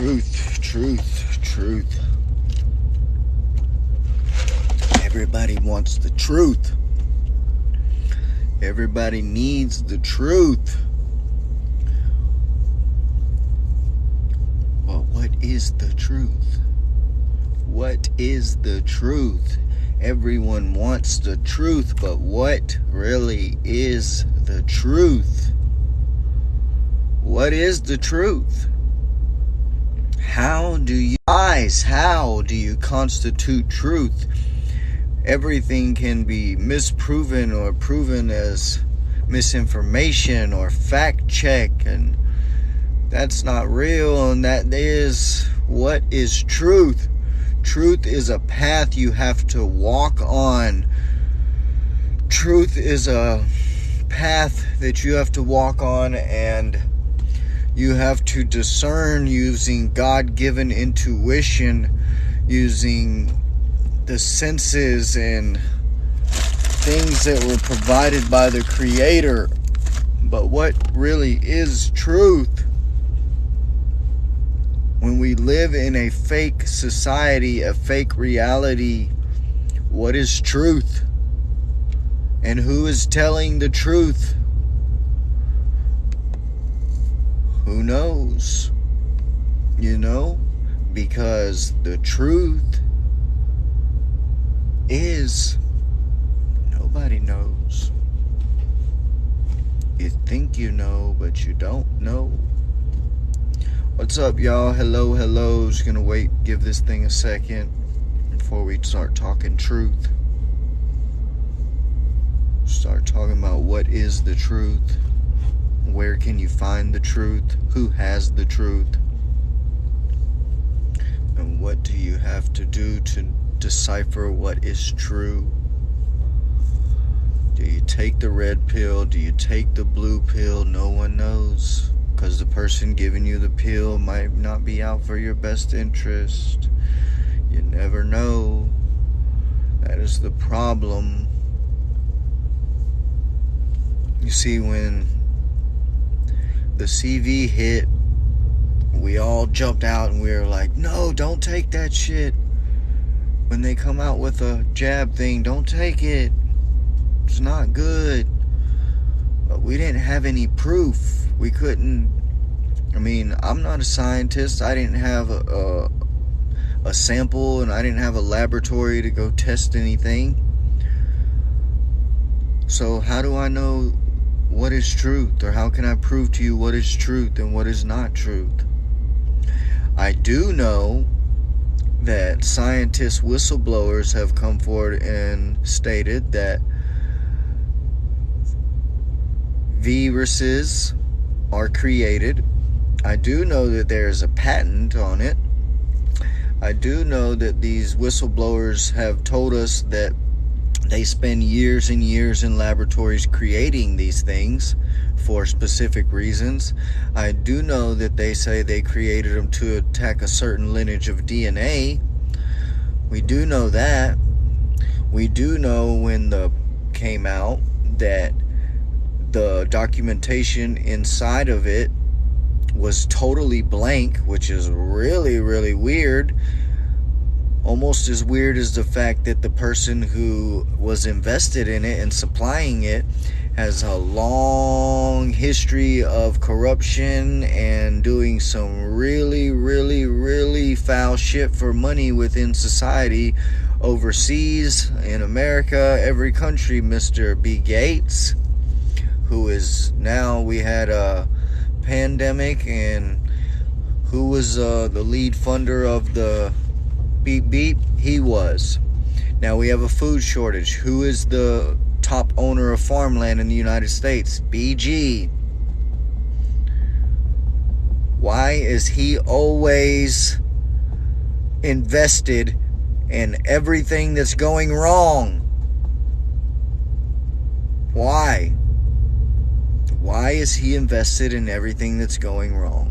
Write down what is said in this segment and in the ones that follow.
Truth. Everybody wants the truth. Everybody needs the truth. But what is the truth? What is the truth? Everyone wants the truth, but what really is the truth? What is the truth? How do you constitute truth? Everything can be misproven or proven as misinformation or fact check, and that's not real, and that is what is truth. Truth is a path you have to walk on. Truth is a path that you have to walk on, and you have to discern using God-given intuition, using the senses and things that were provided by the Creator. But what really is truth? When we live in a fake society, a fake reality, what is truth? And who is telling the truth? Who knows? Because the truth is nobody knows. You think you know, but you don't know. What's up, y'all? Hello. Just gonna give this thing a second before we start talking truth. Start talking about what is the truth. Where can you find the truth? Who has the truth? And what do you have to do to decipher what is true? Do you take the red pill? Do you take the blue pill? No one knows, because the person giving you the pill might not be out for your best interest. You never know. That is the problem. You see, when the CV hit, we all jumped out and we were like, no, don't take that shit. When they come out with a jab thing, don't take it. It's not good. But we didn't have any proof. We couldn't. I'm not a scientist. I didn't have a sample, and I didn't have a laboratory to go test anything. So how do I know what is truth, or how can I prove to you what is truth and what is not truth? I do know that scientists, whistleblowers have come forward and stated that viruses are created. I do know that there's a patent on it. I do know that these whistleblowers have told us that they spend years and years in laboratories creating these things for specific reasons. I do know that they say they created them to attack a certain lineage of DNA. We do know that. We do know when the came out that the documentation inside of it was totally blank, which is really, really weird. Almost as weird as the fact that the person who was invested in it and supplying it has a long history of corruption and doing some really, really, really foul shit for money within society overseas, in America, every country. Mr. B. Gates, who is now, we had a pandemic, and who was the lead funder of the beep beep? He was. Now we have a food shortage. Who is the top owner of farmland in the United States? BG. Why is he always invested in everything that's going wrong? Why? Why is he invested in everything that's going wrong?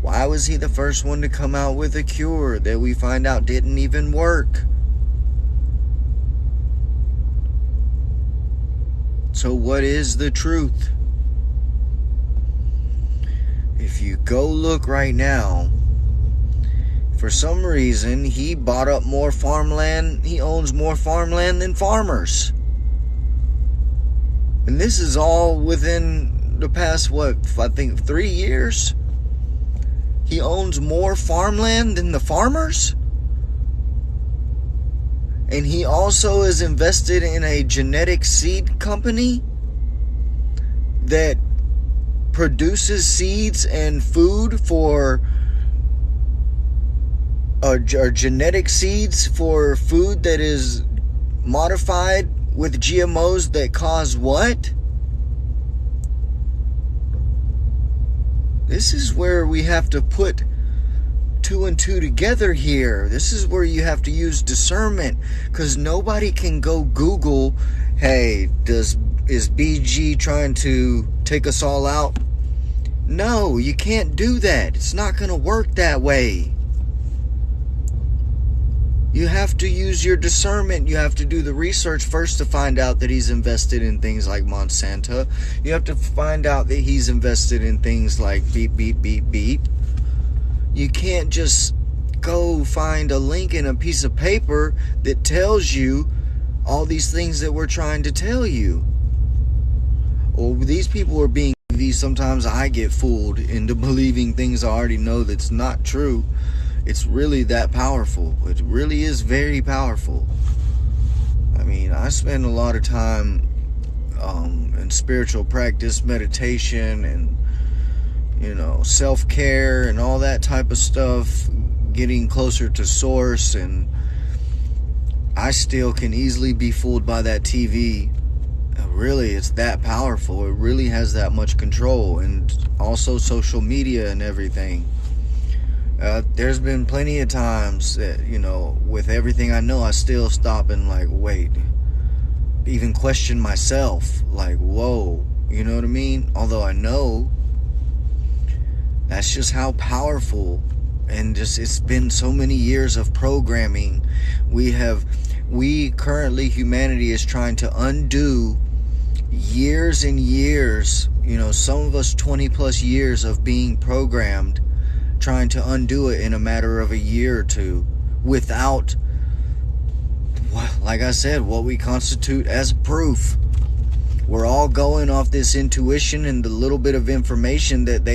Why was he the first one to come out with a cure that we find out didn't even work? So what is the truth? If you go look right now For some reason, he bought up more farmland. He owns more farmland than farmers. And this is all within the past, I think 3 years? He owns more farmland than the farmers? And he also is invested in a genetic seed company that produces seeds and food for or genetic seeds for food that is modified with GMOs that cause what? This is where we have to put 2 and 2 together here. This is where you have to use discernment, because nobody can go Google, hey, is BG trying to take us all out? No, you can't do that. It's not going to work that way. You have to use your discernment. You have to do the research first to find out that he's invested in things like Monsanto. You have to find out that he's invested in things like beep, beep, beep, beep. You can't just go find a link in a piece of paper that tells you all these things that we're trying to tell you. Or these people are being these. Sometimes I get fooled into believing things I already know that's not true. It's really that powerful. It really is very powerful. I mean, I spend a lot of time in spiritual practice, meditation, and self-care and all that type of stuff, getting closer to source, and I still can easily be fooled by that TV. Really, it's that powerful. It really has that much control, and also social media and everything. There's been plenty of times that, with everything I know, I still stop and wait, even question myself, whoa, you know what I mean? Although I know that's just how powerful, and it's been so many years of programming. Currently, humanity is trying to undo years and years, some of us 20 plus years of being programmed, trying to undo it in a matter of a year or two without, like I said, what we constitute as proof. We're all going off this intuition and the little bit of information that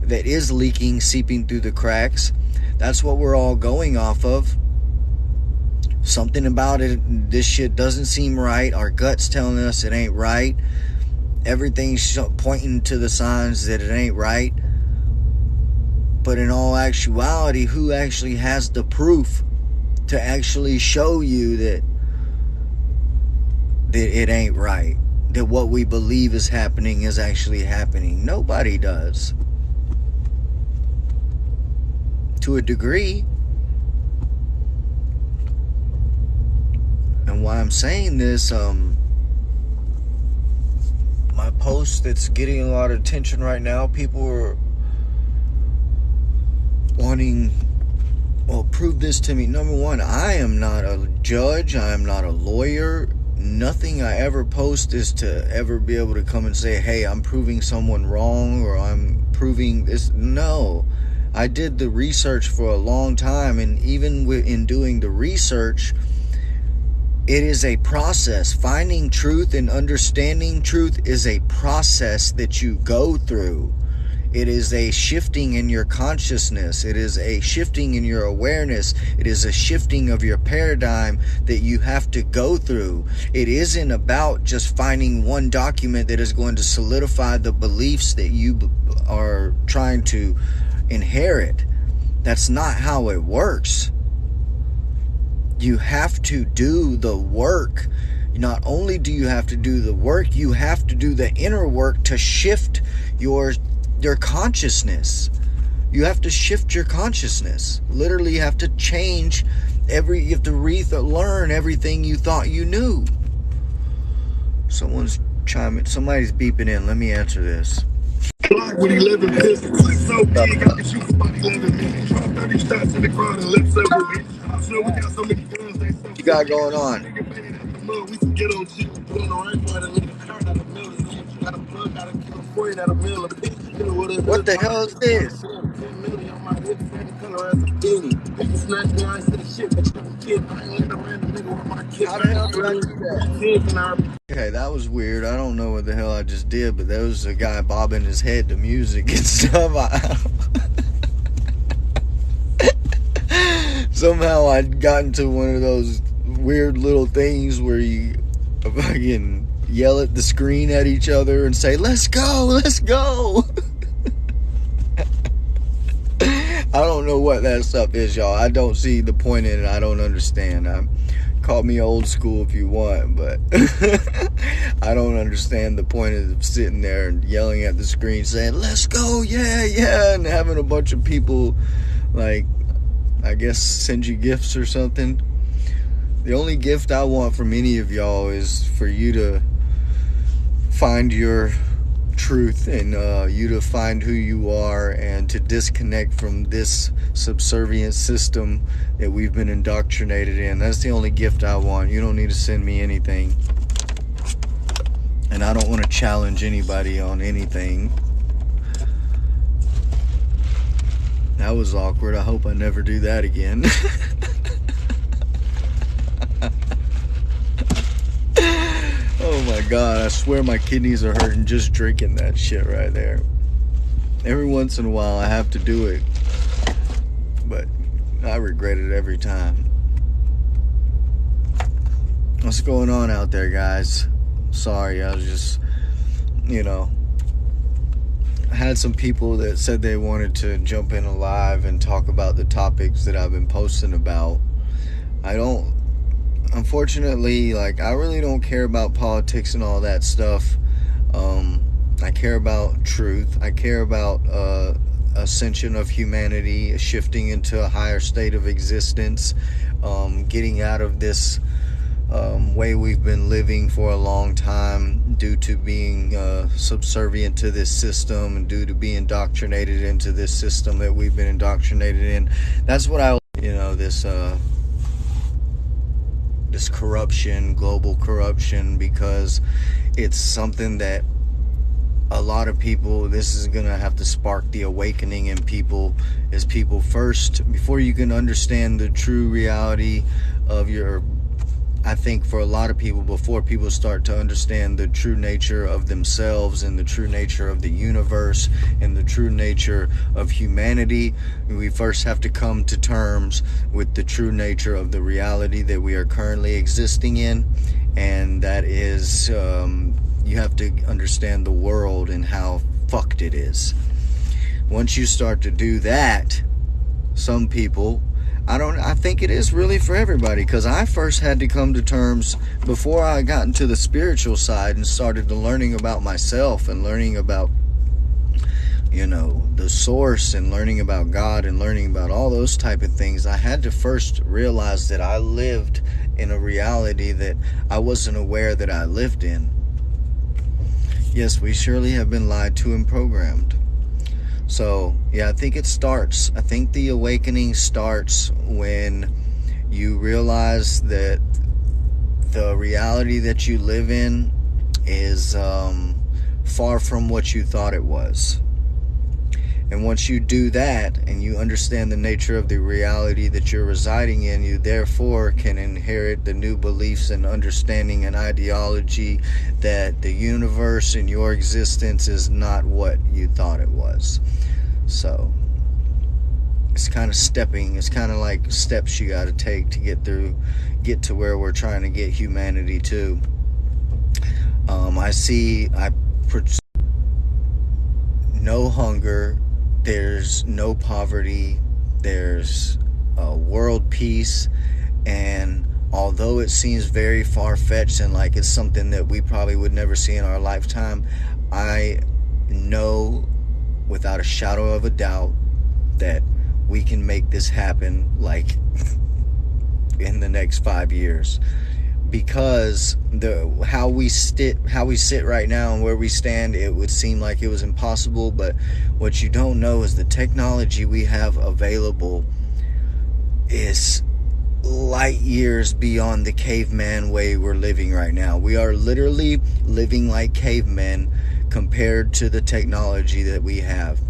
is leaking, seeping through the cracks. That's what we're all going off of. Something about it, this shit doesn't seem right. Our gut's telling us it ain't right. Everything's pointing to the signs that it ain't right. But in all actuality, who actually has the proof to actually show you that it ain't right? That what we believe is happening is actually happening? Nobody does. To a degree. And why I'm saying this, my post that's getting a lot of attention right now, people are wanting, prove this to me. Number one, I am not a judge. I am not a lawyer. Nothing I ever post is to ever be able to come and say, hey, I'm proving someone wrong, or I'm proving this. No. I did the research for a long time, and even in doing the research, it is a process. Finding truth and understanding truth is a process that you go through. It is a shifting in your consciousness. It is a shifting in your awareness. It is a shifting of your paradigm that you have to go through. It isn't about just finding one document that is going to solidify the beliefs that you are trying to inherit. That's not how it works. You have to do the work. Not only do you have to do the work, you have to do the inner work to shift your consciousness. You have to shift your consciousness. Literally, you have to change you have to relearn everything you thought you knew. Somebody's beeping in. Let me answer this. With 11 pistols, so big, I can shoot about 11 minutes. Drop 30 shots in the crowd and let several hit. We got so many guns, they so what you got going on? We can get on shit. Doing the right part and leave the car out of mill. You got a plug, got a kilo 40 out of mill. What the hell is this? my lips same color as a beanie. People snatch me, I ain't say shit, but you kid. I ain't let a random nigga with my kid. How the hell did I do that? Okay, that was weird. I don't know what the hell I just did, but there was a guy bobbing his head to music and stuff. Somehow I got into one of those weird little things where you fucking yell at the screen at each other and say, "Let's go, let's go." I don't know what that stuff is, y'all. I don't see the point in it. I don't understand. Call me old school if you want, but I don't understand the point of sitting there and yelling at the screen saying, "Let's go, yeah, yeah," and having a bunch of people, like, I guess, send you gifts or something. The only gift I want from any of y'all is for you to find your truth and you to find who you are and to disconnect from this subservient system that we've been indoctrinated in. That's the only gift I want. You don't need to send me anything, and I don't want to challenge anybody on anything. That was awkward. I hope I never do that again. Oh my God, I swear my kidneys are hurting just drinking that shit right there. Every once in a while I have to do it, but I regret it every time. What's going on out there, guys? Sorry, I was just, I had some people that said they wanted to jump in live and talk about the topics that I've been posting about. Unfortunately, I really don't care about politics and all that stuff. I care about truth. I care about ascension of humanity, shifting into a higher state of existence, getting out of this way we've been living for a long time due to being subservient to this system and due to being indoctrinated into this system that we've been indoctrinated in. That's what this corruption, global corruption, because it's something that a lot of people, this is going to have to spark the awakening in people, is people first, before you can understand the true reality of I think for a lot of people, before people start to understand the true nature of themselves and the true nature of the universe and the true nature of humanity, we first have to come to terms with the true nature of the reality that we are currently existing in. And that is, you have to understand the world and how fucked it is. Once you start to do that, some people, I think it is really for everybody, because I first had to come to terms before I got into the spiritual side and started to learning about myself and learning about, the source and learning about God and learning about all those type of things. I had to first realize that I lived in a reality that I wasn't aware that I lived in. Yes, we surely have been lied to and programmed. So, yeah, I think the awakening starts when you realize that the reality that you live in is far from what you thought it was. And once you do that and you understand the nature of the reality that you're residing in, you therefore can inherit the new beliefs and understanding and ideology that the universe and your existence is not what you thought it was. So it's kind of like steps you got to take to get to where we're trying to get humanity to. No hunger, there's no poverty, there's world peace, and although it seems very far-fetched and like it's something that we probably would never see in our lifetime, I know without a shadow of a doubt that we can make this happen in the next 5 years. Because how we sit right now and where we stand, it would seem like it was impossible. But what you don't know is the technology we have available is light years beyond the caveman way we're living right now. We are literally living like cavemen compared to the technology that we have.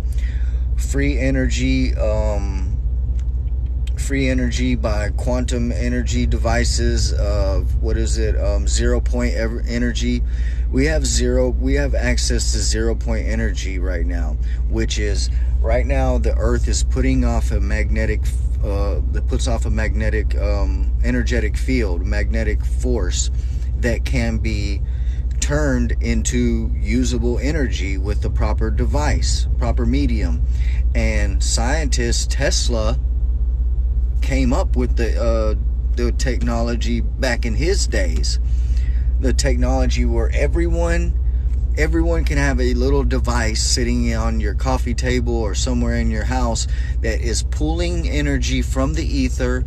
free energy, by quantum energy devices of, what is it, 0 point energy. We have access to 0 point energy right now, which is, right now the earth is putting off a magnetic energetic field, magnetic force that can be turned into usable energy with the proper device, proper medium. And scientist Tesla came up with the technology back in his days. The technology where everyone can have a little device sitting on your coffee table or somewhere in your house that is pulling energy from the ether.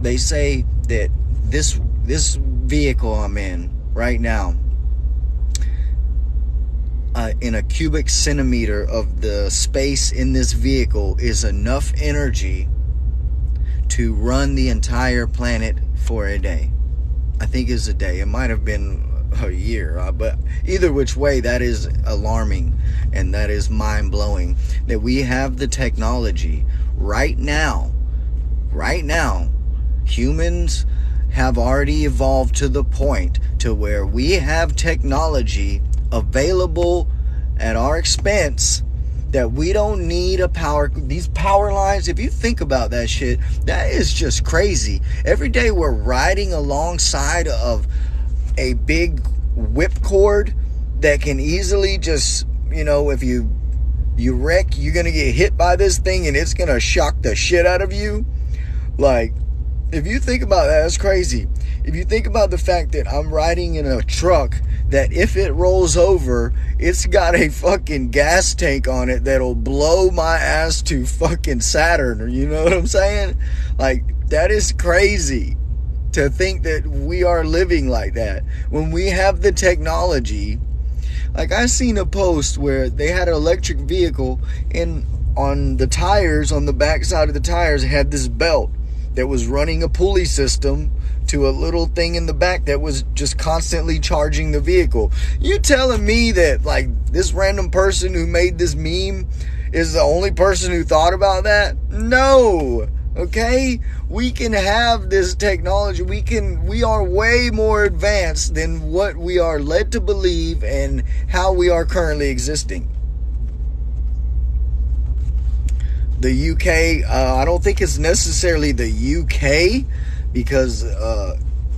They say that this vehicle I'm in right now, in a cubic centimeter of the space in this vehicle, is enough energy to run the entire planet for a day. I think it's a day. It might have been a year, but either which way, that is alarming, and that is mind-blowing that we have the technology right now. Humans have already evolved to the point to where we have technology available at our expense, that we don't need these power lines. If you think about that shit, that is just crazy. Every day we're riding alongside of a big whipcord that can easily just, if you wreck, you're gonna get hit by this thing and it's gonna shock the shit out of you. Like, if you think about that, that's crazy. If you think about the fact that I'm riding in a truck that, if it rolls over, it's got a fucking gas tank on it that'll blow my ass to fucking Saturn. You know what I'm saying? Like, that is crazy to think that we are living like that when we have the technology. Like, I seen a post where they had an electric vehicle, and on the tires, on the back side of the tires, had this belt that was running a pulley system to a little thing in the back that was just constantly charging the vehicle. You telling me that, like, this random person who made this meme is the only person who thought about that? No. Okay? We can have this technology. We are way more advanced than what we are led to believe and how we are currently existing. The UK, I don't think it's necessarily the UK, because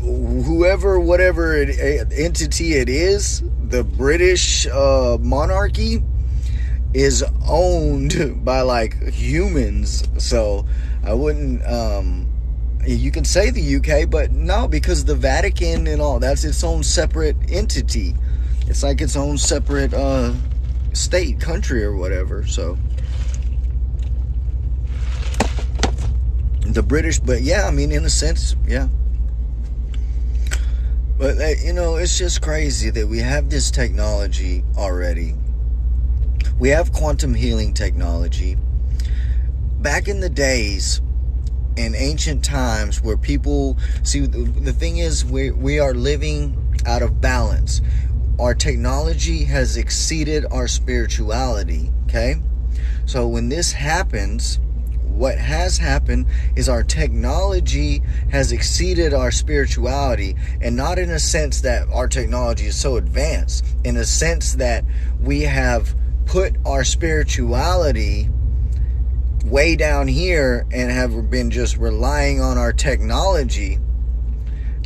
whatever entity it is, the British monarchy is owned by, like, humans. So I wouldn't, you can say the UK, but no, because the Vatican and all, that's its own separate entity. It's like its own separate state, country, or whatever. So the British, but yeah, I mean, in a sense, yeah. But, it's just crazy that we have this technology already. We have quantum healing technology. Back in the days, in ancient times, where people, see, the thing is, we are living out of balance. Our technology has exceeded our spirituality, okay? So when this happens, what has happened is our technology has exceeded our spirituality, and not in a sense that our technology is so advanced, in a sense that we have put our spirituality way down here and have been just relying on our technology.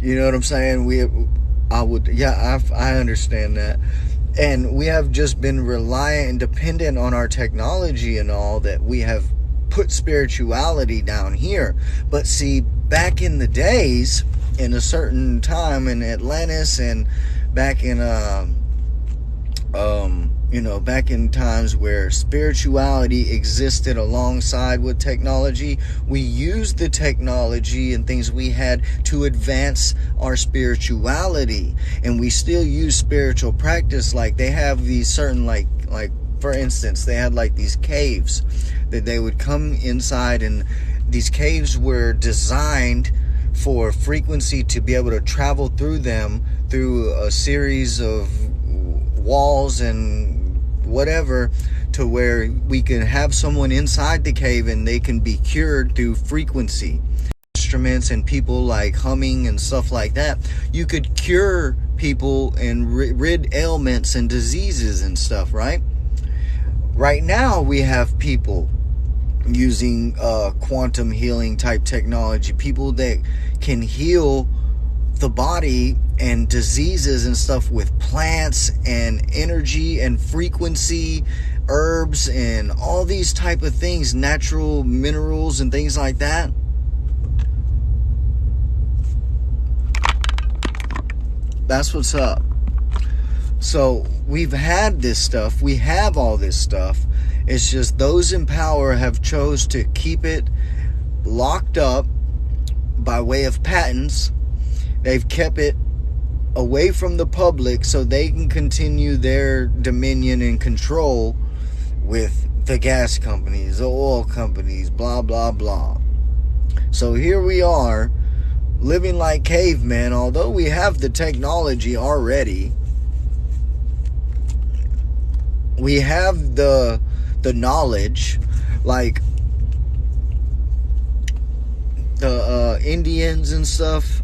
You know what I'm saying? I understand that. And we have just been reliant and dependent on our technology and all, that we have put spirituality down here. But see, back in the days, in a certain time in Atlantis, and back in back in times where spirituality existed alongside with technology, we used the technology and things we had to advance our spirituality. And we still use spiritual practice. Like, they have these certain, like for instance, they had like these caves that they would come inside, and these caves were designed for frequency to be able to travel through them, through a series of walls and whatever, to where we can have someone inside the cave and they can be cured through frequency instruments and people like humming and stuff like that. You could cure people and rid ailments and diseases and stuff, right? Right now we have people using quantum healing type technology, people that can heal the body and diseases and stuff with plants and energy and frequency, herbs and all these type of things, natural minerals and things like that. That's what's up. So we've had this stuff, we have all this stuff. It's just those in power have chose to keep it locked up by way of patents. They've kept it away from the public so they can continue their dominion and control with the gas companies, the oil companies, blah, blah, blah. So here we are, living like cavemen, although we have the technology already. We have the knowledge, like the Indians and stuff,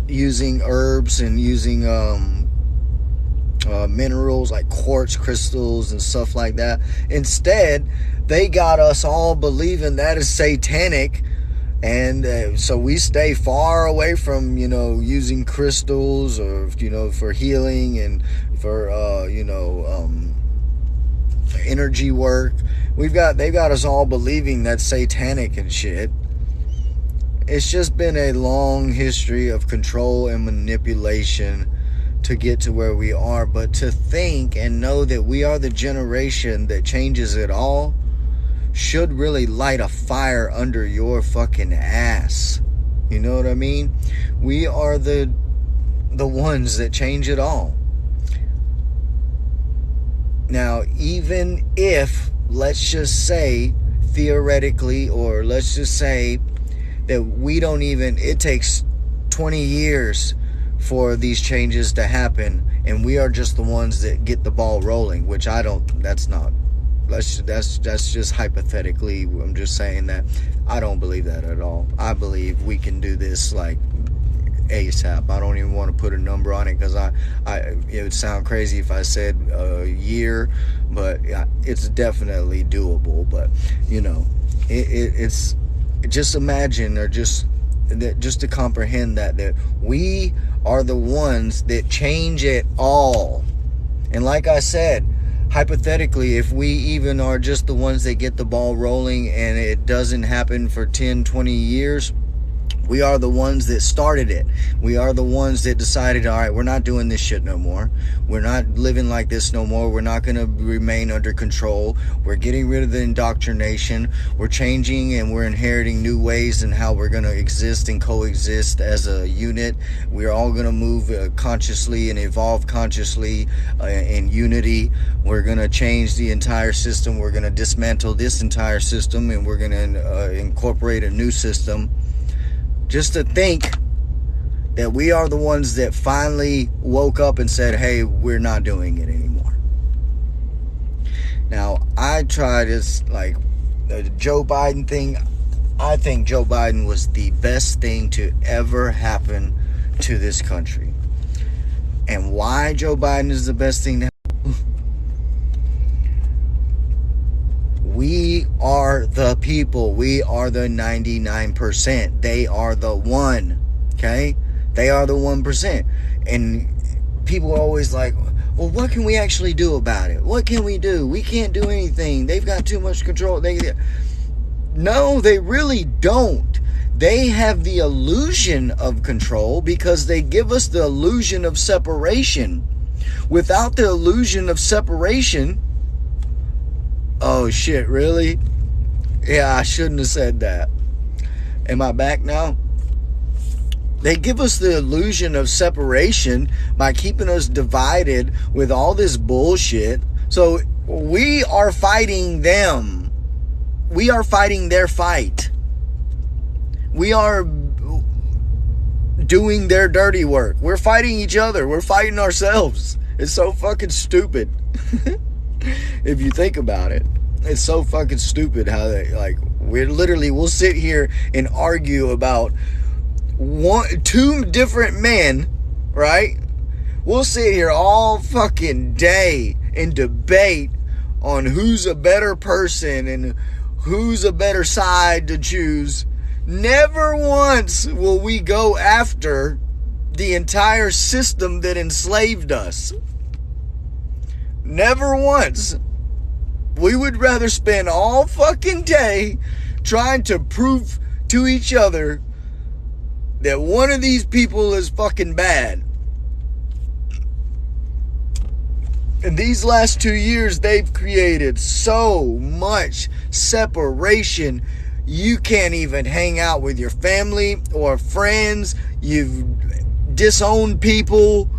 using herbs and using minerals like quartz crystals and stuff like that. Instead, they got us all believing that is satanic, and so we stay far away from, using crystals or, for healing and for, energy work. They've got us all believing that's satanic and shit. It's just been a long history of control and manipulation to get to where we are. But to think and know that we are the generation that changes it all should really light a fire under your fucking ass. You know what I mean? We are the ones that change it all. Now, even if, let's just say, theoretically, or let's just say that we don't even, it takes 20 years for these changes to happen, and we are just the ones that get the ball rolling, which that's just hypothetically. I'm just saying that I don't believe that at all. I believe we can do this like ASAP. I don't even want to put a number on it because it would sound crazy if I said a year, but it's definitely doable. But it's just imagine, or just to comprehend that we are the ones that change it all. And like I said, hypothetically, if we even are just the ones that get the ball rolling and it doesn't happen for 10, 20 years, we are the ones that started it. We are the ones that decided, all right, we're not doing this shit no more. We're not living like this no more. We're not going to remain under control. We're getting rid of the indoctrination. We're changing and we're inheriting new ways in how we're going to exist and coexist as a unit. We're all going to move consciously and evolve consciously in unity. We're going to change the entire system. We're going to dismantle this entire system, and we're going to incorporate a new system. Just to think that we are the ones that finally woke up and said, hey, we're not doing it anymore. Now, I tried this, like, the Joe Biden thing. I think Joe Biden was the best thing to ever happen to this country. And why Joe Biden is the best thing to happen? We are the people. We are the 99%. They are the 1%. Okay? They are the 1%. And people are always like, well, what can we actually do about it? What can we do? We can't do anything. They've got too much control. No, they really don't. They have the illusion of control because they give us the illusion of separation. Without the illusion of separation, oh shit, really? Yeah, I shouldn't have said that. Am I back now? They give us the illusion of separation by keeping us divided with all this bullshit. So we are fighting them. We are fighting their fight. We are doing their dirty work. We're fighting each other. We're fighting ourselves. It's so fucking stupid. If you think about it, it's so fucking stupid how they, like, we'll sit here and argue about two different men, right? We'll sit here all fucking day and debate on who's a better person and who's a better side to choose. Never once will we go after the entire system that enslaved us. Never once. We would rather spend all fucking day trying to prove to each other that one of these people is fucking bad. In these last 2 years, they've created so much separation. You can't even hang out with your family or friends. You've disowned people.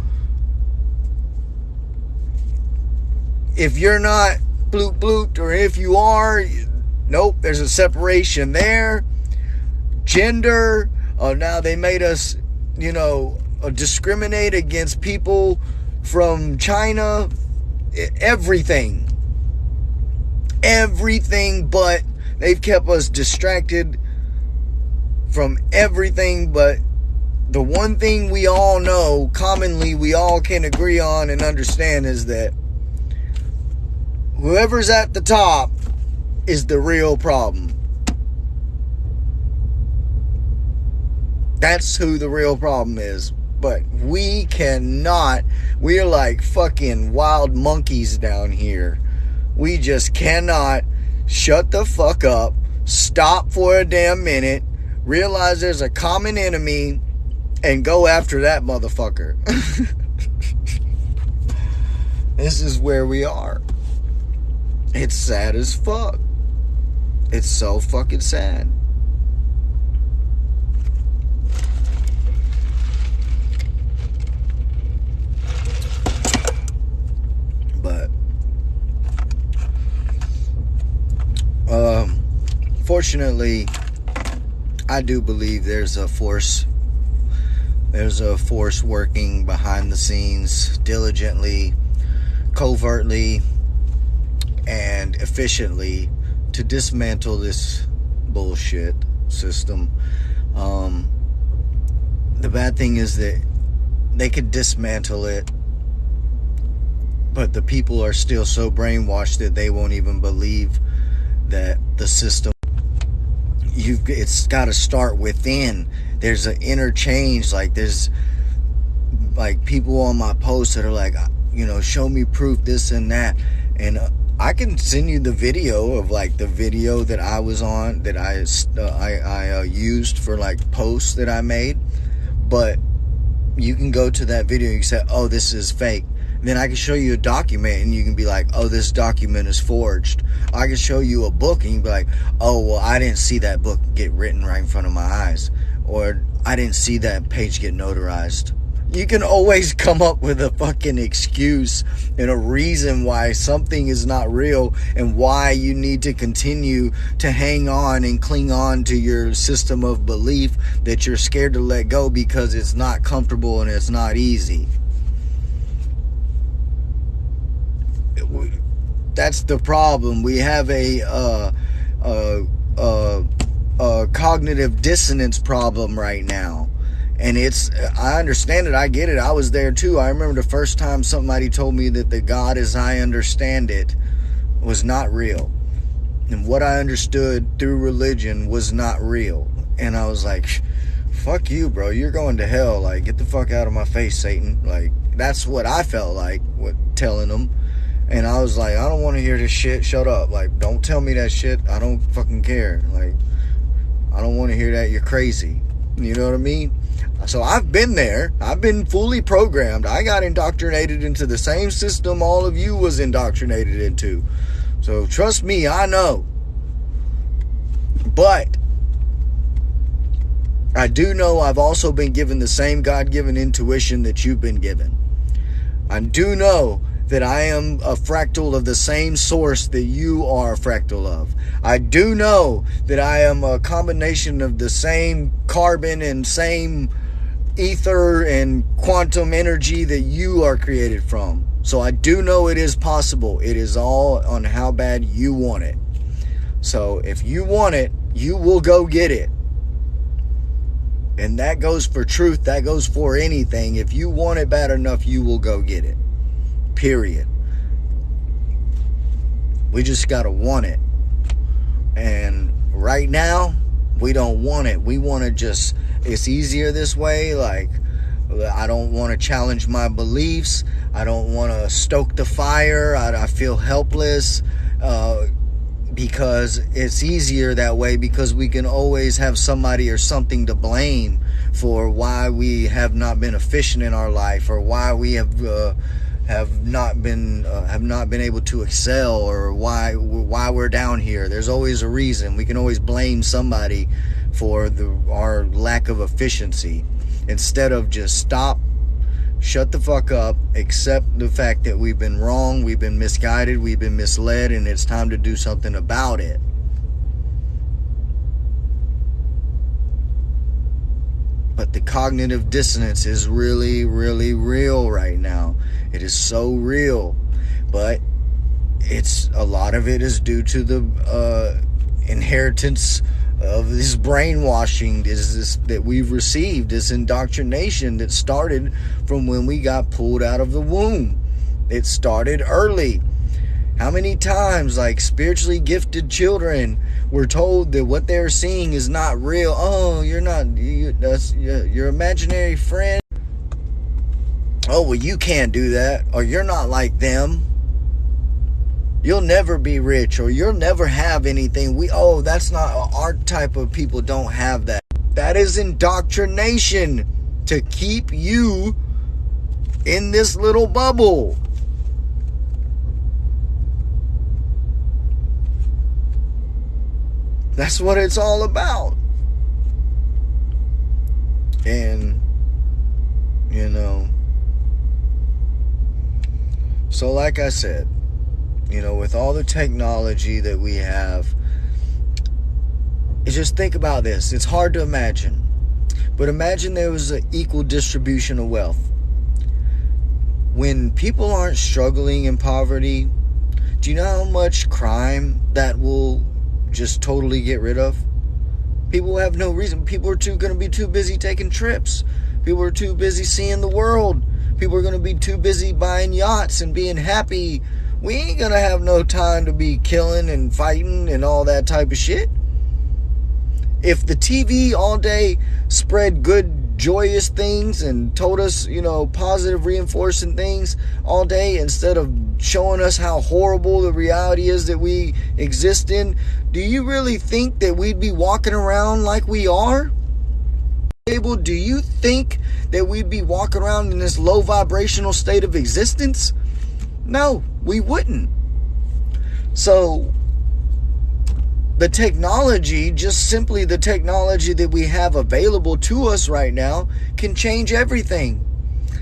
If you're not bloop blooped, or if you are, nope, there's a separation there. Gender, now they made us, discriminate against people from China. Everything, but they've kept us distracted from everything. But the one thing we all know, commonly we all can agree on and understand, is that whoever's at the top is the real problem. That's who the real problem is. But we cannot. We are like fucking wild monkeys down here. We just cannot shut the fuck up, stop for a damn minute, realize there's a common enemy, and go after that motherfucker. This is where we are. It's sad as fuck. It's so fucking sad. But fortunately, I do believe there's a force working behind the scenes diligently, covertly, and efficiently to dismantle this bullshit system. The bad thing is that they could dismantle it, but the people are still so brainwashed that they won't even believe that the system, it's got to start within. There's an interchange. Like, there's like people on my posts that are like, show me proof, this and that. And I can send you the video of like the video that I was on, that I used for like posts that I made. But you can go to that video and you say, oh, this is fake. Then I can show you a document and you can be like, oh, this document is forged. I can show you a book and you can be like, oh, well, I didn't see that book get written right in front of my eyes. Or I didn't see that page get notarized. You can always come up with a fucking excuse and a reason why something is not real and why you need to continue to hang on and cling on to your system of belief that you're scared to let go because it's not comfortable and it's not easy. That's the problem. We have a cognitive dissonance problem right now. And I understand it. I get it. I was there too. I remember the first time somebody told me that the God as I understand it was not real. And what I understood through religion was not real. And I was like, fuck you, bro. You're going to hell. Like, get the fuck out of my face, Satan. Like, that's what I felt like telling them. And I was like, I don't want to hear this shit. Shut up. Like, don't tell me that shit. I don't fucking care. Like, I don't want to hear that. You're crazy. You know what I mean? So I've been there. I've been fully programmed. I got indoctrinated into the same system all of you was indoctrinated into. So trust me, I know. But I do know I've also been given the same God-given intuition that you've been given. I do know that I am a fractal of the same source that you are a fractal of. I do know that I am a combination of the same carbon and same ether and quantum energy that you are created from. So I do know it is possible. It is all on how bad you want it. So if you want it, you will go get it. And that goes for truth. That goes for anything. If you want it bad enough, you will go get it. Period. We just got to want it. And right now, we don't want it. We want to just, it's easier this way. Like, I don't want to challenge my beliefs. I don't want to stoke the fire. I feel helpless because it's easier that way, because we can always have somebody or something to blame for why we have not been efficient in our life, or why we have not been able to excel, or why we're down here. There's always a reason. We can always blame somebody for our lack of efficiency, instead of just stop, shut the fuck up, accept the fact that we've been wrong, we've been misguided, we've been misled, and it's time to do something about it. But the cognitive dissonance is really, really real right now. It is so real. But a lot of it is due to the inheritance of this brainwashing that we've received, this indoctrination that started from when we got pulled out of the womb. It started early. How many times, like, spiritually gifted children were told that what they're seeing is not real? Oh, that's your imaginary friend. Oh, well, you can't do that, or you're not like them. You'll never be rich, or you'll never have anything. That's not our type of people. Don't have that. That is indoctrination to keep you in this little bubble. That's what it's all about. And, so like I said, with all the technology that we have, just think about this. It's hard to imagine, but imagine there was an equal distribution of wealth. When people aren't struggling in poverty, do you know how much crime that will just totally get rid of? People have no reason. People are going to be too busy taking trips. People are too busy seeing the world. People are going to be too busy buying yachts and being happy. We ain't going to have no time to be killing and fighting and all that type of shit. If the TV all day spread good, joyous things and told us, positive, reinforcing things all day, instead of showing us how horrible the reality is that we exist in, do you really think that we'd be walking around like we are? Do you think that we'd be walking around in this low vibrational state of existence? No, we wouldn't. So the technology, just simply the technology that we have available to us right now, can change everything.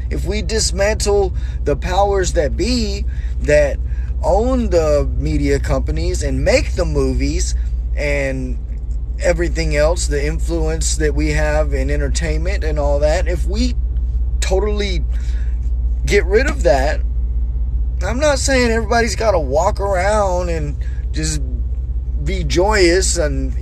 If we dismantle the powers that be that own the media companies and make the movies and everything else, the influence that we have in entertainment and all that, if we totally get rid of that, I'm not saying everybody's got to walk around and just be joyous and,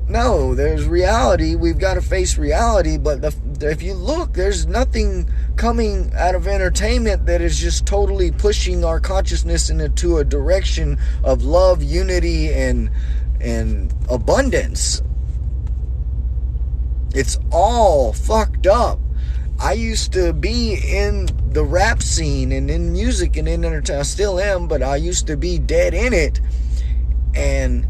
no, there's reality. We've got to face reality. But if you look, there's nothing coming out of entertainment that is just totally pushing our consciousness into a direction of love, unity, and abundance. It's all fucked up. I used to be in the rap scene and in music and in entertainment. I still am, but I used to be dead in it. And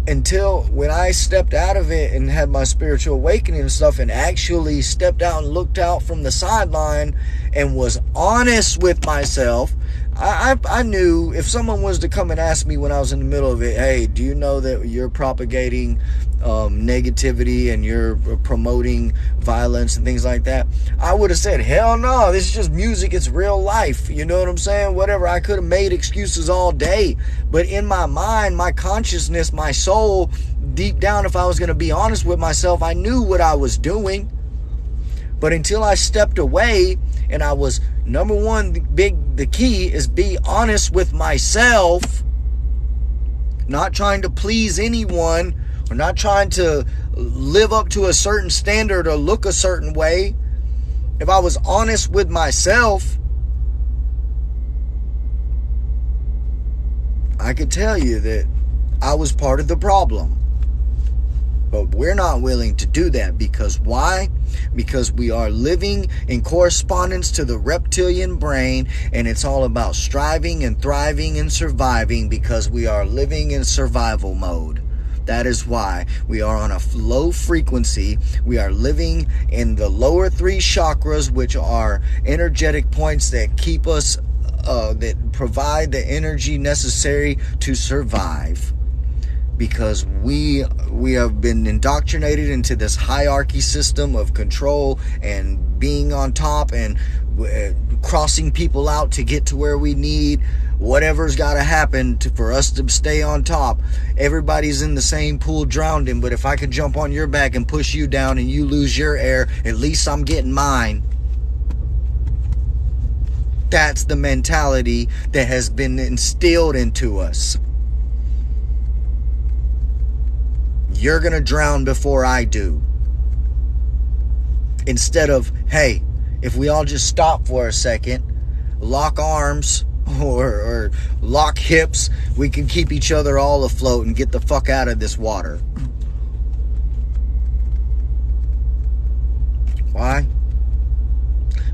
until when I stepped out of it and had my spiritual awakening and stuff, and actually stepped out and looked out from the sideline and was honest with myself, I knew if someone was to come and ask me when I was in the middle of it, hey, do you know that you're propagating negativity and you're promoting violence and things like that, I would have said, hell no, this is just music, it's real life. You know what I'm saying? Whatever. I could have made excuses all day, but in my mind, my consciousness, my soul, deep down, if I was going to be honest with myself, I knew what I was doing. But until I stepped away and I was, number one, the key is be honest with myself, not trying to please anyone or not trying to live up to a certain standard or look a certain way. If I was honest with myself, I could tell you that I was part of the problem. But we're not willing to do that because why? Because we are living in correspondence to the reptilian brain, and it's all about striving and thriving and surviving because we are living in survival mode. That is why we are on a low frequency. We are living in the lower three chakras, which are energetic points that keep us, that provide the energy necessary to survive. Because we have been indoctrinated into this hierarchy system of control and being on top and crossing people out to get to where we need. Whatever's got to happen for us to stay on top. Everybody's in the same pool drowning, but if I can jump on your back and push you down and you lose your air, at least I'm getting mine. That's the mentality that has been instilled into us. You're going to drown before I do. Instead of, hey, if we all just stop for a second, lock arms or lock hips, we can keep each other all afloat and get the fuck out of this water. Why?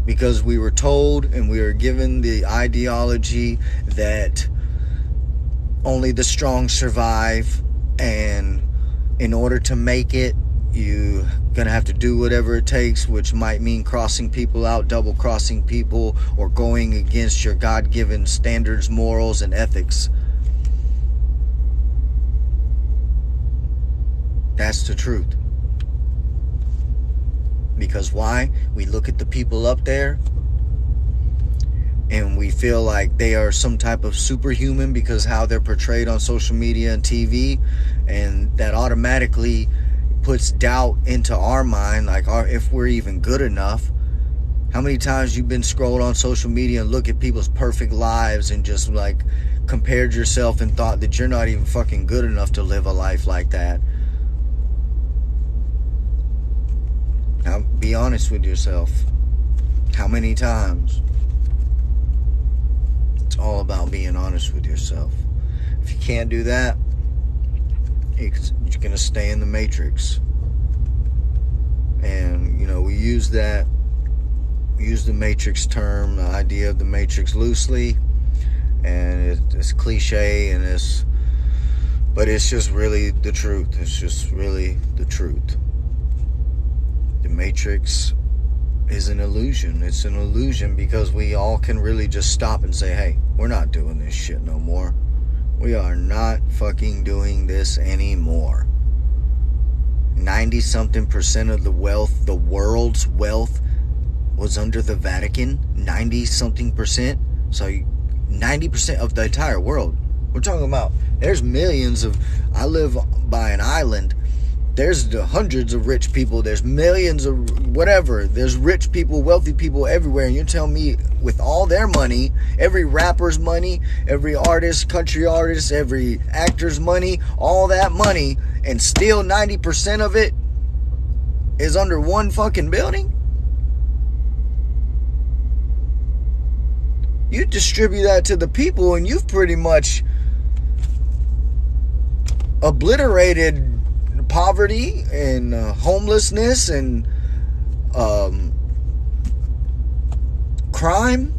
Because we were told and we were given the ideology that only the strong survive, and in order to make it, you're going to have to do whatever it takes, which might mean crossing people out, double crossing people, or going against your God-given standards, morals, and ethics. That's the truth. Because why? We look at the people up there and we feel like they are some type of superhuman because how they're portrayed on social media and TV, and that automatically puts doubt into our mind, like if we're even good enough. How many times you've been scrolled on social media and look at people's perfect lives and just like compared yourself and thought that you're not even fucking good enough to live a life like that? Now, be honest with yourself. How many times? It's all about being honest with yourself. If you can't do that, you're going to stay in the matrix. And, you know, we use the matrix term, the idea of the matrix loosely. And it's cliche, but it's just really the truth. It's just really the truth. The matrix is an illusion. It's an illusion because we all can really just stop and say, hey, we're not doing this shit no more. We are not fucking doing this anymore. 90-something% of the wealth, the world's wealth, was under the Vatican. 90-something%. So 90% of the entire world. We're talking about, there's millions of, I live by an island. There's the hundreds of rich people. There's millions of whatever. There's rich people, wealthy people everywhere. And you're telling me with all their money, every rapper's money, every artist, country artist, every actor's money, all that money, and still 90% of it is under one fucking building? You distribute that to the people and you've pretty much obliterated poverty and homelessness and crime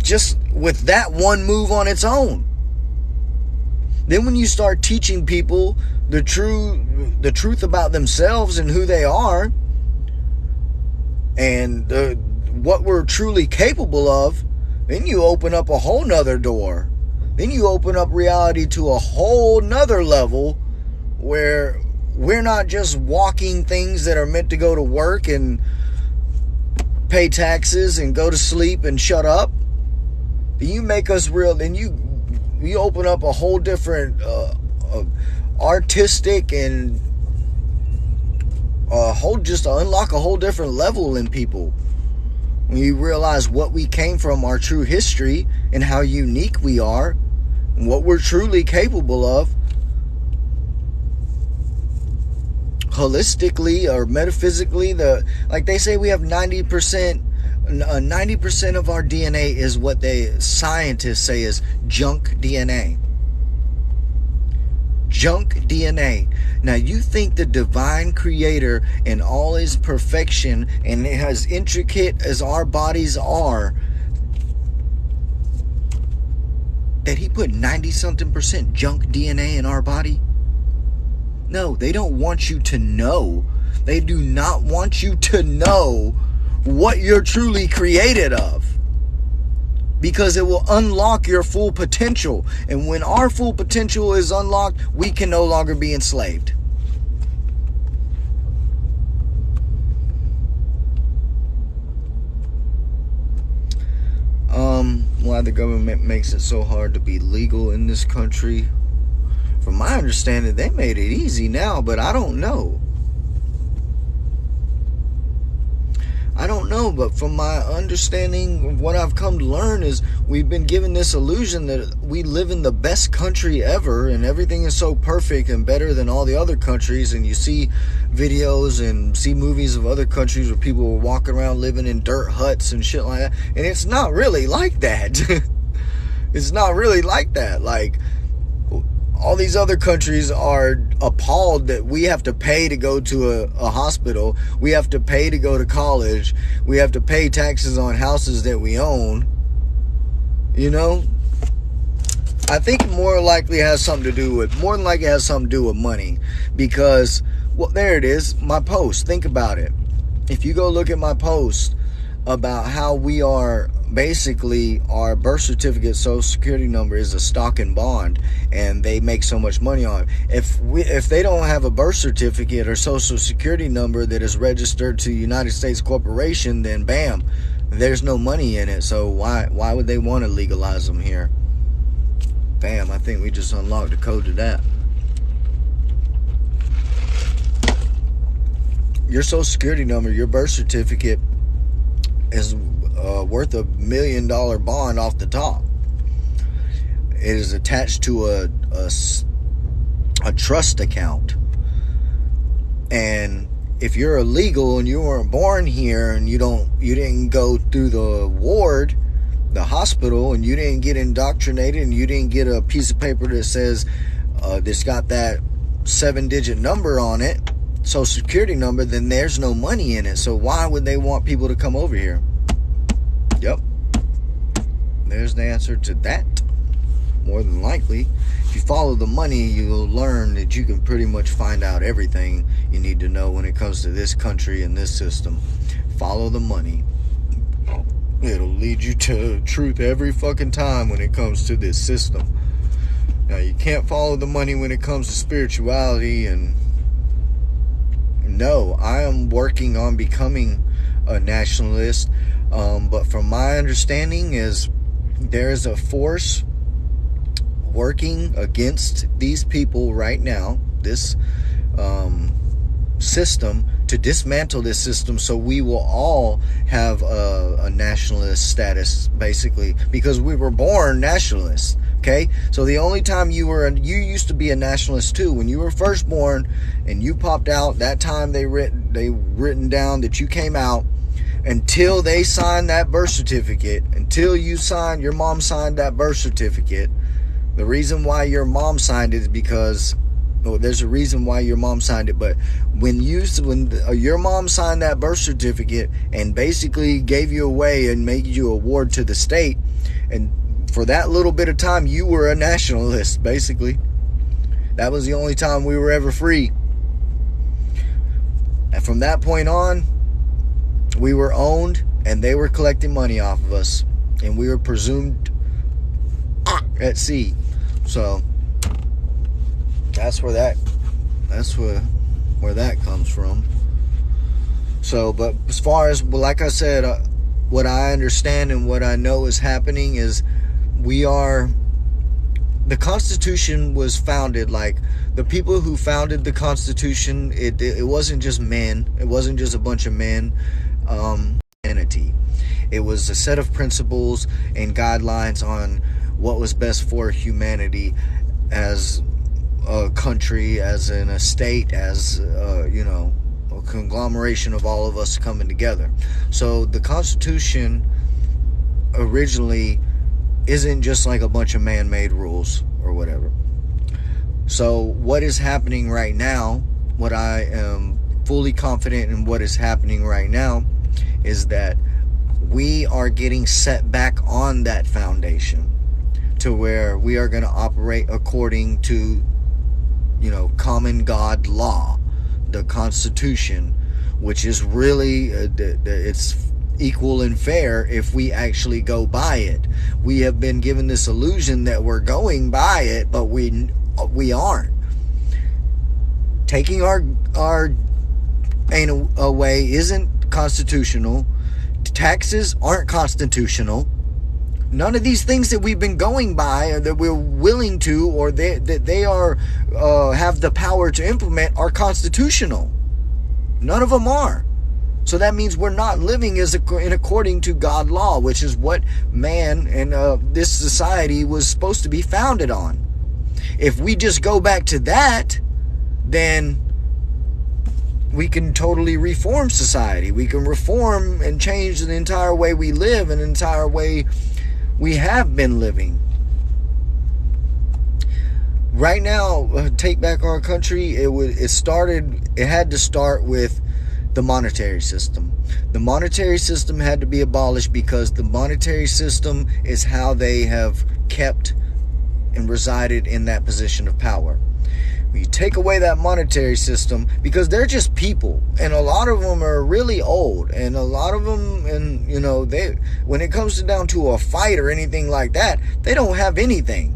just with that one move on its own. Then when you start teaching people the truth about themselves and who they are and what we're truly capable of, then you open up a whole nother door. Then you open up reality to a whole nother level where we're not just walking things that are meant to go to work and pay taxes and go to sleep and shut up. Then you make us real. Then you open up a whole different artistic and unlock a whole different level in people. When you realize what we came from, our true history, and how unique we are, and what we're truly capable of, holistically or metaphysically, like they say, we have 90% of our DNA is what scientists say is junk DNA. Junk DNA. Now, you think the divine creator in all his perfection and as intricate as our bodies are, that he put 90-something% junk DNA in our body? No, they don't want you to know. They do not want you to know what you're truly created of, because it will unlock your full potential. And when our full potential is unlocked, we can no longer be enslaved. Why the government makes it so hard to be legal in this country? From my understanding, they made it easy now, but I don't know. But from my understanding of what I've come to learn is we've been given this illusion that we live in the best country ever and everything is so perfect and better than all the other countries. And you see videos and see movies of other countries where people are walking around living in dirt huts and shit like that. And it's not really like that. It's not really like that. Like, all these other countries are appalled that we have to pay to go to a hospital. We have to pay to go to college. We have to pay taxes on houses that we own. You know? I think more than likely it has something to do with money. Because, well, there it is, my post. Think about it. If you go look at my post about how we are, basically our birth certificate, social security number is a stock and bond, and they make so much money on it. If they don't have a birth certificate or social security number that is registered to United States Corporation, then bam, there's no money in it. So why would they want to legalize them here? Bam, I think we just unlocked the code to that. Your social security number, your birth certificate is worth $1 million bond off the top. It is attached to a trust account. And if you're illegal and you weren't born here and you didn't go through the ward, the hospital, and you didn't get indoctrinated and you didn't get a piece of paper that says that's got that 7-digit number on it, social security number, then there's no money in it. So why would they want people to come over here? Yep. There's the answer to that. More than likely, if you follow the money, you'll learn that you can pretty much find out everything you need to know when it comes to this country and this system. Follow the money. It'll lead you to truth every fucking time when it comes to this system. Now, you can't follow the money when it comes to spirituality. And no, I am working on becoming a nationalist. But from my understanding is there's a force working against these people right now, this system, to dismantle this system so we will all have a nationalist status, basically, because we were born nationalists. Okay, so the only time you used to be a nationalist too, when you were first born and you popped out, that time they written down that you came out. Until they signed that birth certificate, until your mom signed that birth certificate. The reason why your mom signed it is because, there's a reason why your mom signed it, but when your mom signed that birth certificate and basically gave you away and made you a ward to the state, and for that little bit of time, you were a nationalist, basically. That was the only time we were ever free. And from that point on, we were owned, and they were collecting money off of us, and we were presumed at sea. So that's where that comes from. So, but as far as, like I said, what I understand and what I know is happening is we are the Constitution was founded, like the people who founded the Constitution, it wasn't just men. It wasn't just a bunch of men. Humanity. It was a set of principles and guidelines on what was best for humanity as a country, as in a state, as a conglomeration of all of us coming together. So the Constitution originally isn't just like a bunch of man-made rules or whatever. So what is happening right now, what I am fully confident in what is happening right now, is that we are getting set back on that foundation to where we are going to operate according to, common God law, the Constitution, which is really, it's equal and fair if we actually go by it. We have been given this illusion that we're going by it, but we aren't. Taking our away isn't constitutional. Taxes aren't constitutional. None of these things that we've been going by, or that we're willing to, or that they are have the power to implement, are constitutional. None of them are. So that means we're not living in according to God law, which is what man and this society was supposed to be founded on. If we just go back to that, then we can totally reform society. We can reform and change the entire way we live and the entire way we have been living. Right now, take back our country, it had to start with the monetary system. The monetary system had to be abolished because the monetary system is how they have kept and resided in that position of power. When you take away that monetary system, because they're just people, and a lot of them are really old, and a lot of them, and when it comes down to a fight or anything like that, they don't have anything.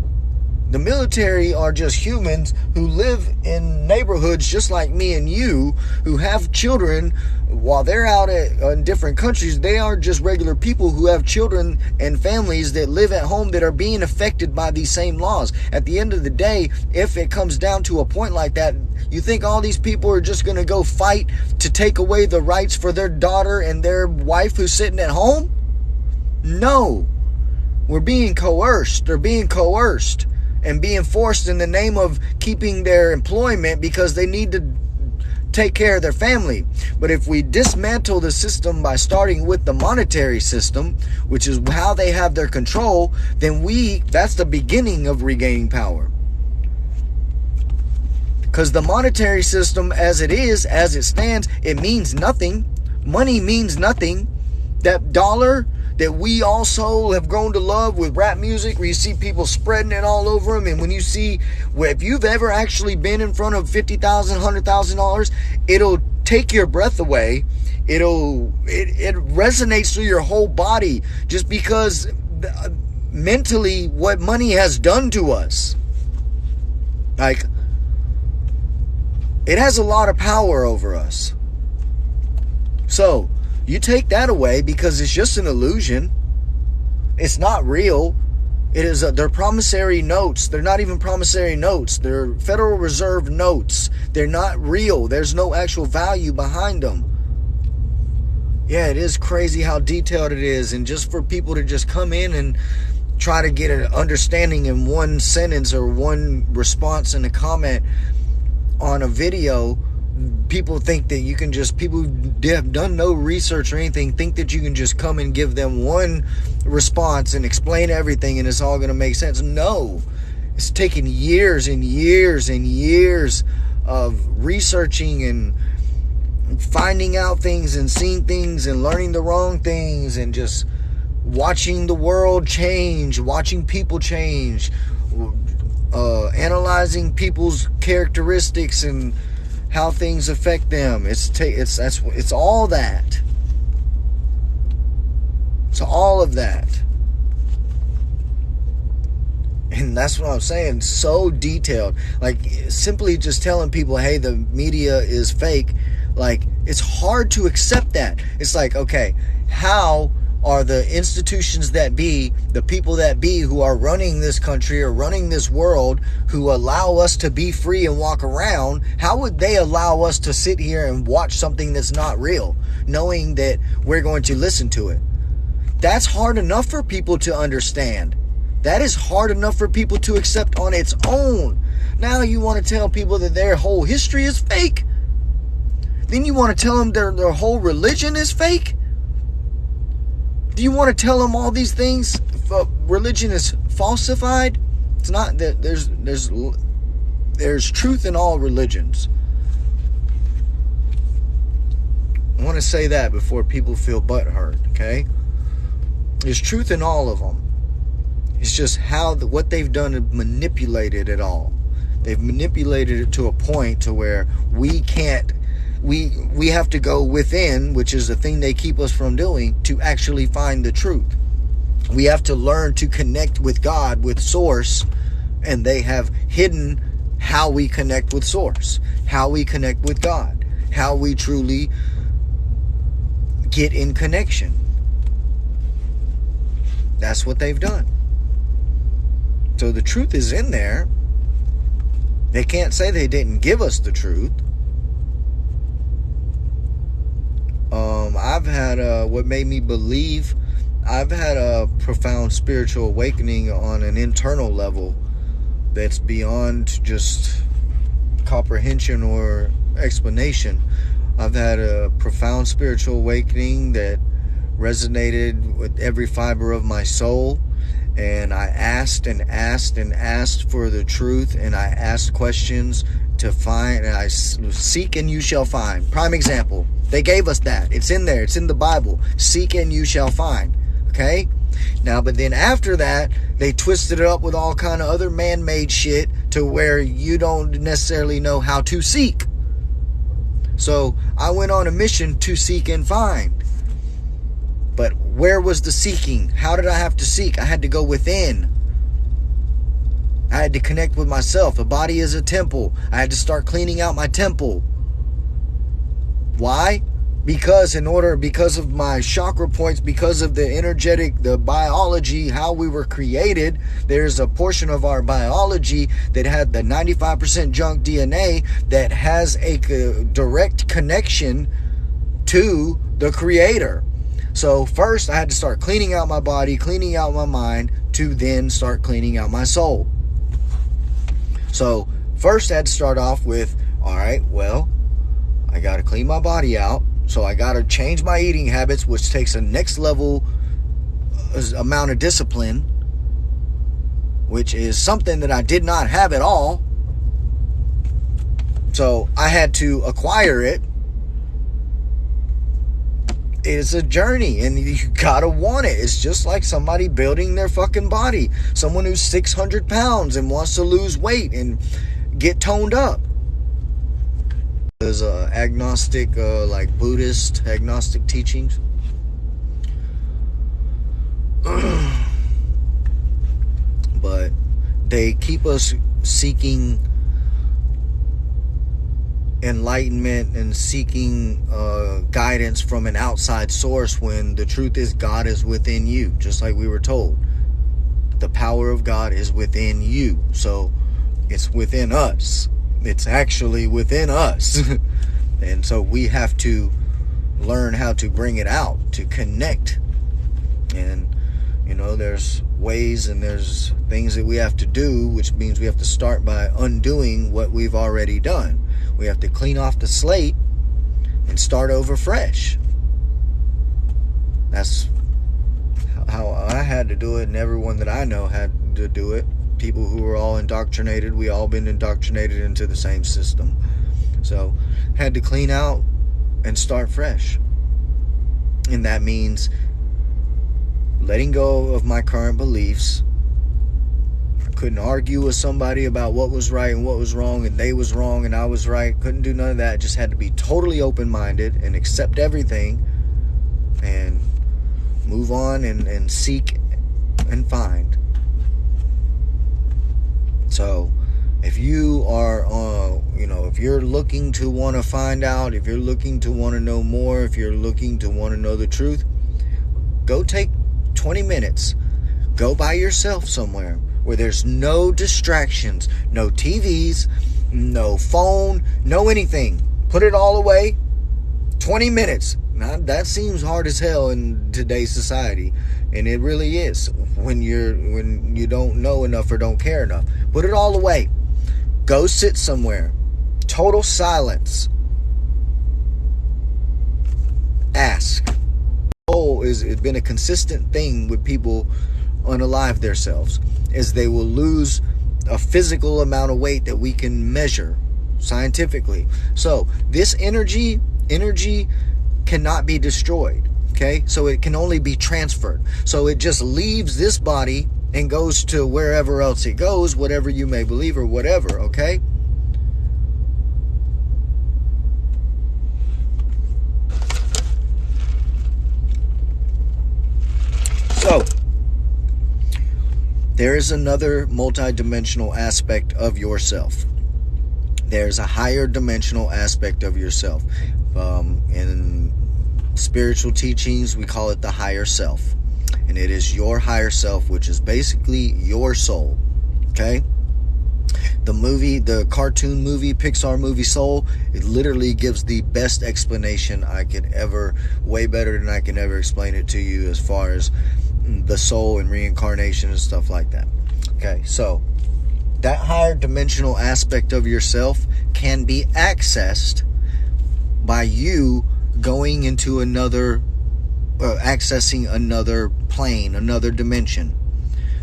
The military are just humans who live in neighborhoods just like me and you, who have children while they're out in different countries. They are just regular people who have children and families that live at home that are being affected by these same laws. At the end of the day, if it comes down to a point like that, you think all these people are just going to go fight to take away the rights for their daughter and their wife who's sitting at home? No. We're being coerced. They're being coerced and being forced in the name of keeping their employment because they need to take care of their family. But if we dismantle the system by starting with the monetary system, which is how they have their control, then that's the beginning of regaining power. Because the monetary system as it stands, it means nothing. Money means nothing. That dollar that we also have grown to love with rap music, where you see people spreading it all over them, and when you see, if you've ever actually been in front of $50,000, $100,000, it'll take your breath away. It resonates through your whole body, just because mentally what money has done to us. Like, it has a lot of power over us. So you take that away because it's just an illusion. It's not real. They're promissory notes. They're not even promissory notes. They're Federal Reserve notes. They're not real. There's no actual value behind them. Yeah, it is crazy how detailed it is. And just for people to just come in and try to get an understanding in one sentence or one response in a comment on a video, people think that you can just, people who have done no research or anything, think that you can just come and give them one response and explain everything and it's all going to make sense. No, it's taken years and years and years of researching and finding out things and seeing things and learning the wrong things and just watching the world change, watching people change, analyzing people's characteristics and how things affect them. It's all that. It's all of that. And that's what I'm saying. So detailed. Like, simply just telling people, hey, the media is fake. Like, it's hard to accept that. It's like, okay, how are the institutions that be, the people that be who are running this country or running this world, who allow us to be free and walk around, how would they allow us to sit here and watch something that's not real, knowing that we're going to listen to it? That's hard enough for people to understand. That is hard enough for people to accept on its own. Now you want to tell people that their whole history is fake? Then you want to tell them their whole religion is fake? Do you want to tell them all these things? Religion is falsified? It's not. That there's truth in all religions. I want to say that before people feel butthurt, okay? There's truth in all of them. It's just how what they've done is manipulated it all. They've manipulated it to a point to where we can't. We have to go within, which is the thing they keep us from doing, to actually find the truth. We have to learn to connect with God, with Source, and they have hidden how we connect with Source, how we connect with God, how we truly get in connection. That's what they've done. So the truth is in there. They can't say they didn't give us the truth. I've had what made me believe. I've had a profound spiritual awakening on an internal level that's beyond just comprehension or explanation. I've had a profound spiritual awakening that resonated with every fiber of my soul, and I asked and asked and asked for the truth, and I asked questions to find, and I seek and you shall find. Prime example. They gave us that. It's in there. It's in the Bible. Seek and you shall find. Okay? Now, but then after that, they twisted it up with all kind of other man-made shit to where you don't necessarily know how to seek. So I went on a mission to seek and find. But where was the seeking? How did I have to seek? I had to go within. I had to connect with myself. The body is a temple. I had to start cleaning out my temple. Why? Because of my chakra points, because of the energetic, the biology, how we were created, there's a portion of our biology that had the 95% junk DNA that has a direct connection to the Creator. So first I had to start cleaning out my body, cleaning out my mind, to then start cleaning out my soul. So first I had to start off with, all right, well, I got to clean my body out. So I got to change my eating habits, which takes a next level amount of discipline, which is something that I did not have at all. So I had to acquire it. It's a journey, and you gotta want it. It's just like somebody building their fucking body. Someone who's 600 pounds and wants to lose weight and get toned up. There's agnostic, like Buddhist agnostic teachings. But they keep us seeking enlightenment and seeking guidance from an outside source, when the truth is God is within you, just like we were told. The power of God is within you. So it's within us. It's actually within us. And so we have to learn how to bring it out, to connect. And, you know, there's ways and there's things that we have to do, which means we have to start by undoing what we've already done. We have to clean off the slate and start over fresh. That's how I had to do it, and everyone that I know had to do it. People who were all indoctrinated, we all been indoctrinated into the same system. So had to clean out and start fresh. And that means letting go of my current beliefs. I couldn't argue with somebody about what was right and what was wrong, and they was wrong and I was right. Couldn't do none of that. Just had to be totally open-minded and accept everything and move on and seek and find. So if you are, if you're looking to want to find out, if you're looking to want to know more, if you're looking to want to know the truth, Go take 20 minutes. Go by yourself somewhere where there's no distractions, no TVs, no phone, no anything. Put it all away. 20 minutes. Now, that seems hard as hell in today's society, and it really is when you don't know enough or don't care enough. Put it all away. Go sit somewhere. Total silence. Ask. It's been a consistent thing with people unalive themselves, is they will lose a physical amount of weight that we can measure scientifically. So this energy cannot be destroyed. Okay, so it can only be transferred. So it just leaves this body and goes to wherever else it goes, whatever you may believe or whatever. Okay. So there is another multidimensional aspect of yourself. There's a higher dimensional aspect of yourself. In spiritual teachings, we call it the higher self. And it is your higher self, which is basically your soul. Okay? The cartoon movie, Pixar movie Soul, it literally gives the best explanation I could ever, way better than I can ever explain it to you as far as the soul and reincarnation and stuff like that. Okay, so that higher dimensional aspect of yourself can be accessed by you going into accessing another plane, another dimension.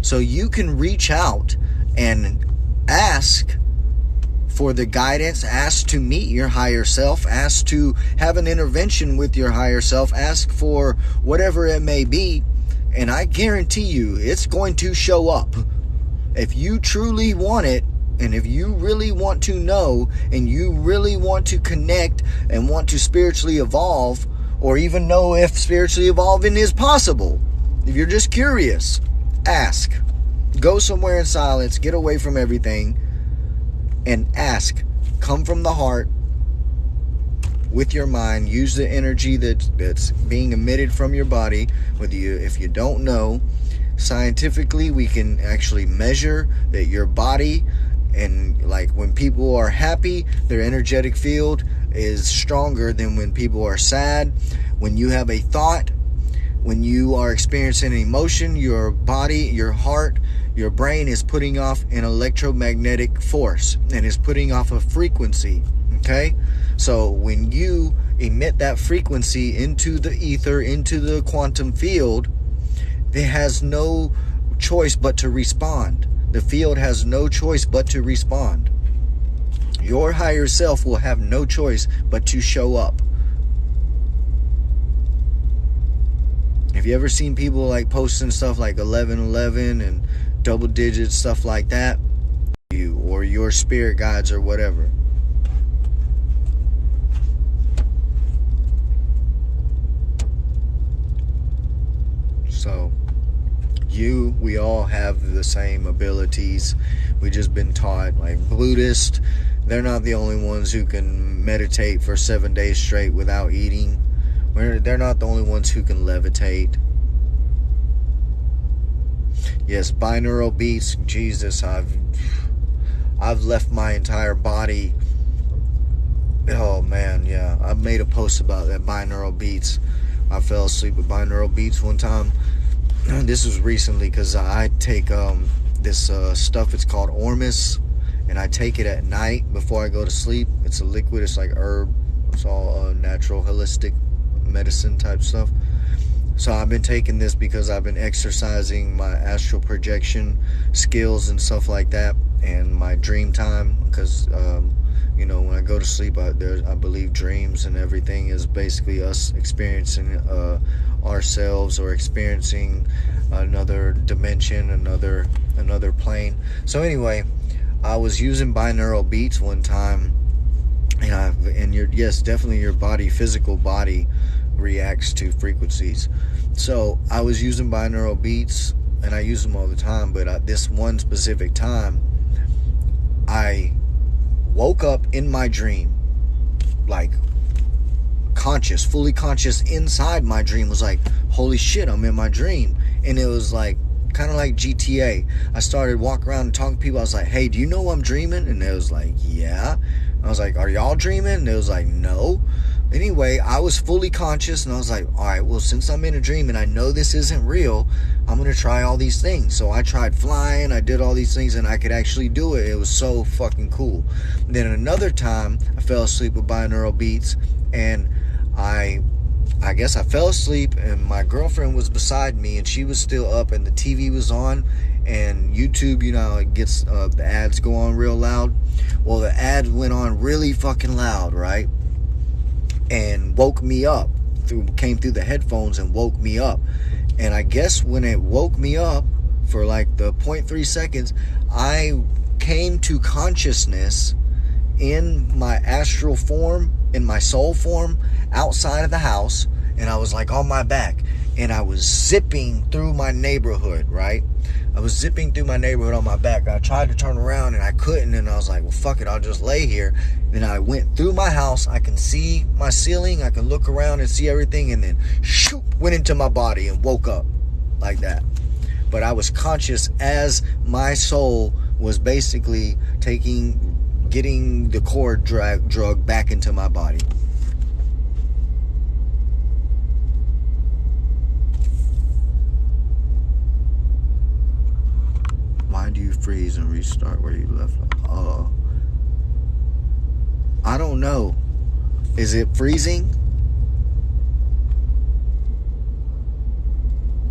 So you can reach out and ask for the guidance, ask to meet your higher self, ask to have an intervention with your higher self, ask for whatever it may be, and I guarantee you it's going to show up. If you truly want it, and if you really want to know, and you really want to connect and want to spiritually evolve, or even know if spiritually evolving is possible, if you're just curious, ask. Go somewhere in silence, get away from everything, and ask. Come from the heart, with your mind. Use the energy that's being emitted from your body. If you don't know, scientifically we can actually measure that your body, and like when people are happy, their energetic field is stronger than when people are sad. When you have a thought, when you are experiencing an emotion, your body, your heart, your brain is putting off an electromagnetic force and is putting off a frequency. Okay? So when you emit that frequency into the ether, into the quantum field, it has no choice but to respond. The field has no choice but to respond. Your higher self will have no choice but to show up. Have you ever seen people like posting stuff like 1111 and double digits, stuff like that? You or your spirit guides or whatever. So we all have the same abilities. We just been taught, like Buddhists, they're not the only ones who can meditate for 7 days straight without eating. They're not the only ones who can levitate. Yes, binaural beats. Jesus, I've left my entire body. Oh man, yeah. I made a post about that, binaural beats. I fell asleep with binaural beats one time. This was recently because I take this stuff. It's called Ormus, and I take it at night before I go to sleep. It's a liquid. It's like herb. It's all natural, holistic medicine type stuff. So I've been taking this because I've been exercising my astral projection skills and stuff like that, and my dream time, because when I go to sleep, I believe dreams and everything is basically us experiencing ourselves or experiencing another dimension, another plane. So anyway, I was using binaural beats one time, and definitely your body, physical body, reacts to frequencies. So I was using binaural beats, and I use them all the time, but this one specific time, I woke up in my dream, like conscious, fully conscious inside my dream, was like, holy shit, I'm in my dream. And it was like kind of like GTA. I started walking around and talking to people. I was like, hey, do you know I'm dreaming? And it was like, yeah. I was like, are y'all dreaming? And it was like, no. Anyway, I was fully conscious, and I was like, all right, well, since I'm in a dream and I know this isn't real, I'm going to try all these things. So I tried flying, I did all these things, and I could actually do it. It was so fucking cool. And then another time, I fell asleep with binaural beats, and I guess I fell asleep, and my girlfriend was beside me, and she was still up, and the TV was on, and YouTube, you know, it gets, the ads go on real loud. Well, the ad went on really fucking loud, right? And woke me up, came through the headphones and woke me up. And I guess when it woke me up for like the 0.3 seconds, I came to consciousness in my astral form, in my soul form, outside of the house, and I was like on my back, and I was zipping through my neighborhood, right? I was zipping through my neighborhood on my back. I tried to turn around and I couldn't, and I was like, well, fuck it, I'll just lay here. Then I went through my house. I can see my ceiling, I can look around and see everything, and then shoot, went into my body and woke up like that. But I was conscious as my soul was basically getting the cord drug back into my body. Why do you freeze and restart where you left? I don't know. Is it freezing?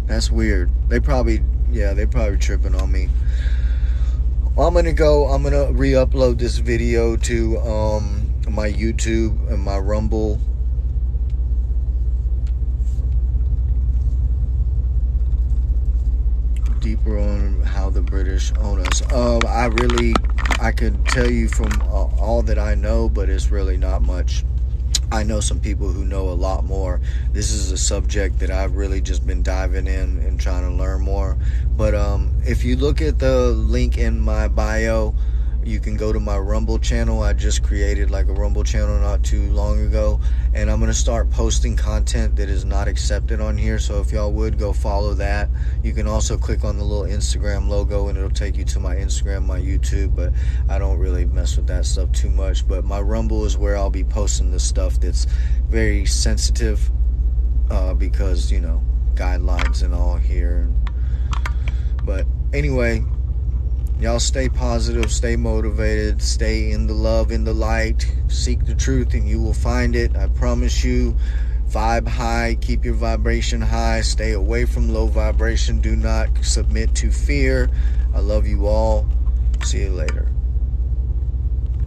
That's weird. They probably tripping on me. I'm gonna re-upload this video to my YouTube and my Rumble. Deeper on how the British own us. I could tell you from all that I know, but it's really not much. I know some people who know a lot more. This is a subject that I've really just been diving in and trying to learn more. But if you look at the link in my bio, you can go to my Rumble channel. I just created like a Rumble channel not too long ago, and I'm going to start posting content that is not accepted on here. So if y'all would go follow that. You can also click on the little Instagram logo and it'll take you to my Instagram, my YouTube, but I don't really mess with that stuff too much. But my Rumble is where I'll be posting the stuff that's very sensitive, because, you know, guidelines and all here. But anyway, y'all stay positive, stay motivated, stay in the love, in the light, seek the truth and you will find it. I promise you. Vibe high, keep your vibration high, stay away from low vibration, do not submit to fear. I love you all. See you later.